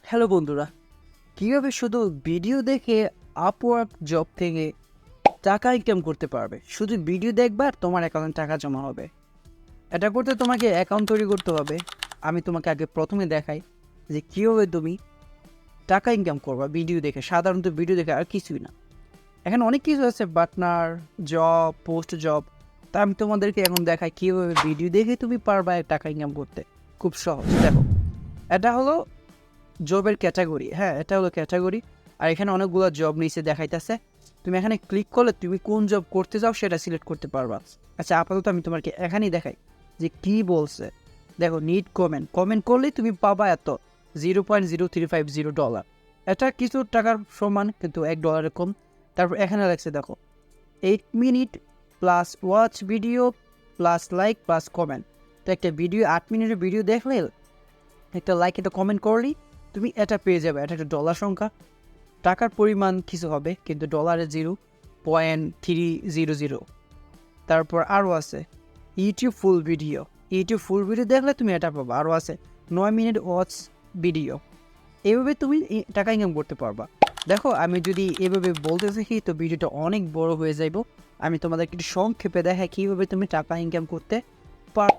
Hello বন্ধুরা, কীভাবে শুধু ভিডিও দেখে আপওয়ার্ক জব থেকে টাকা ইনকাম করতে পারবে? শুধু ভিডিও দেখবা আর তোমার অ্যাকাউন্টে টাকা জমা হবে। এটা করতে তোমাকে অ্যাকাউন্ট তৈরি করতে হবে। আমি তোমাকে আগে প্রথমে দেখাই যে কীভাবে তুমি টাকা ইনকাম করবা ভিডিও দেখে, সাধারণত ভিডিও দেখে, আর কিছুই না। এখানে অনেক কিছু আছে, পার্টনার জব, পোস্ট জব। তা আমি তোমাদেরকে এখন দেখাই কীভাবে ভিডিও দেখে তুমি পারবা টাকা ইনকাম করতে। খুব সহজ। দেখো, এটা হলো জবের ক্যাটাগরি। হ্যাঁ, এটা হলো ক্যাটাগরি। আর এখানে অনেকগুলো জব নিচে দেখাইতেছে। তুমি এখানে ক্লিক করলে তুমি কোন জব করতে চাও সেটা সিলেক্ট করতে পারবা। আচ্ছা, আপাতত আমি তোমাকে এখানেই দেখাই যে কি বলছে। দেখো, নিড কমেন্ট করলেই তুমি পাবা এত $0.0350। এটা কিছু টাকার সমান, কিন্তু $1 কম। তারপর এখানে লাগছে, দেখো, 8 minute plus watch video plus like plus comment. তো একটা ভিডিও 8 মিনিটের ভিডিও দেখলে একটা লাইক, একটা কমেন্ট করলেই তুমি এটা পেয়ে যাবে। এটা একটা ডলার সংখ্যা। টাকার পরিমাণ কিছু হবে, কিন্তু ডলারে 0.300। তারপর আরও আছে ইউটিউব ফুল ভিডিও দেখলে তুমি এটা পাবা। আরও আছে 9 মিনিট ওয়াচ ভিডিও। এভাবে তুমি টাকা ইনকাম করতে পারবা। দেখো, আমি যদি এভাবে বলতে থাকি তো ভিডিওটা অনেক বড় হয়ে যাইব। আমি তোমাদেরকে একটু সংক্ষেপে দেখাই কীভাবে তুমি টাকা ইনকাম করতে পার।